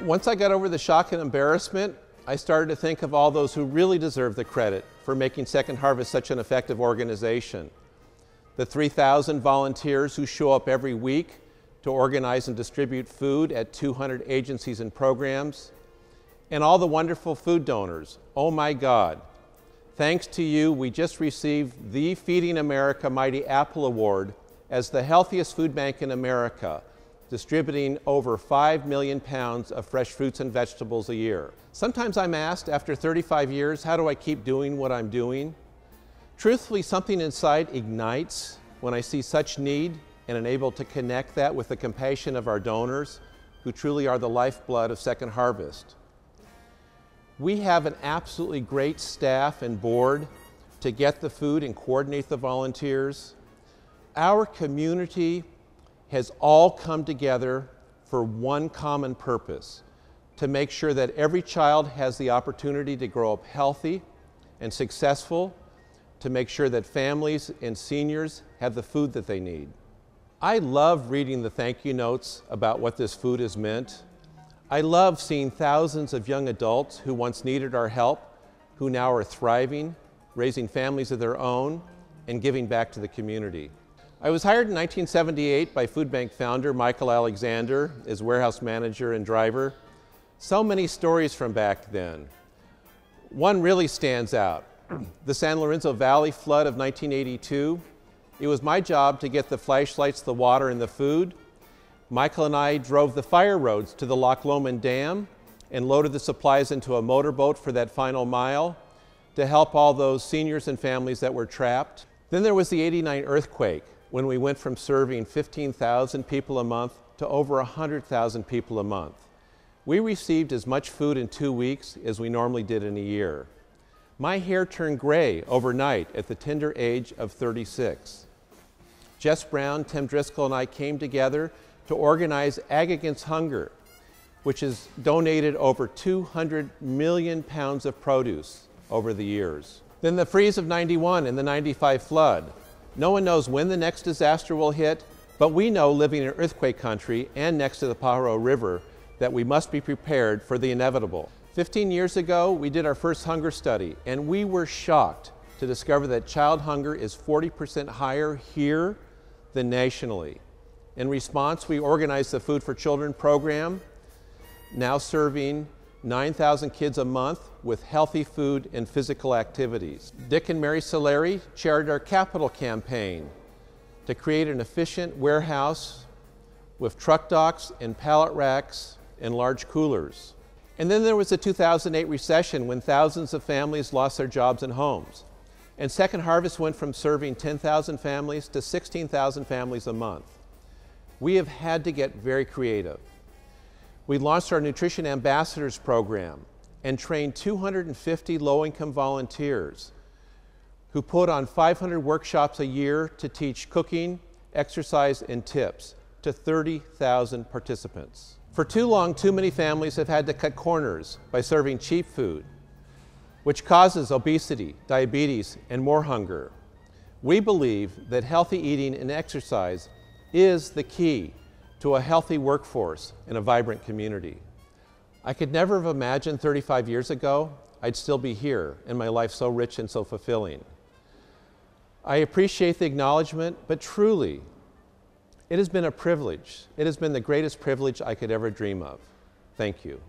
Once I got over the shock and embarrassment, I started to think of all those who really deserve the credit for making Second Harvest such an effective organization. The 3,000 volunteers who show up every week to organize and distribute food at 200 agencies and programs, and all the wonderful food donors. Oh my God. Thanks to you, we just received the Feeding America Mighty Apple Award as the healthiest food bank in America, distributing over 5 million pounds of fresh fruits and vegetables a year. Sometimes I'm asked, after 35 years, how do I keep doing what I'm doing? Truthfully, something inside ignites when I see such need and am able to connect that with the compassion of our donors, who truly are the lifeblood of Second Harvest. We have an absolutely great staff and board to get the food and coordinate the volunteers. Our community has all come together for one common purpose: to make sure that every child has the opportunity to grow up healthy and successful, to make sure that families and seniors have the food that they need. I love reading the thank you notes about what this food has meant. I love seeing thousands of young adults who once needed our help, who now are thriving, raising families of their own, and giving back to the community. I was hired in 1978 by Food Bank founder Michael Alexander as warehouse manager and driver. So many stories from back then. One really stands out. The San Lorenzo Valley flood of 1982. It was my job to get the flashlights, the water, and the food. Michael and I drove the fire roads to the Loch Lomond Dam and loaded the supplies into a motorboat for that final mile to help all those seniors and families that were trapped. Then there was the '89 earthquake, when we went from serving 15,000 people a month to over 100,000 people a month. We received as much food in 2 weeks as we normally did in a year. My hair turned gray overnight at the tender age of 36. Jess Brown, Tim Driscoll, and I came together to organize Ag Against Hunger, which has donated over 200 million pounds of produce over the years. Then the freeze of '91 and the '95 flood. No one knows when the next disaster will hit, but we know, living in earthquake country and next to the Pajaro River, that we must be prepared for the inevitable. 15 years ago, we did our first hunger study, and we were shocked to discover that child hunger is 40% higher here than nationally. In response, we organized the Food for Children program, now serving 9,000 kids a month with healthy food and physical activities. Dick and Mary Solari chaired our capital campaign to create an efficient warehouse with truck docks and pallet racks and large coolers. And then there was the 2008 recession, when thousands of families lost their jobs and homes. And Second Harvest went from serving 10,000 families to 16,000 families a month. We have had to get very creative. We launched our Nutrition Ambassadors program and trained 250 low-income volunteers who put on 500 workshops a year to teach cooking, exercise, and tips to 30,000 participants. For too long, too many families have had to cut corners by serving cheap food, which causes obesity, diabetes, and more hunger. We believe that healthy eating and exercise is the key to a healthy workforce and a vibrant community. I could never have imagined 35 years ago I'd still be here and my life so rich and so fulfilling. I appreciate the acknowledgement, but truly, it has been a privilege. It has been the greatest privilege I could ever dream of. Thank you.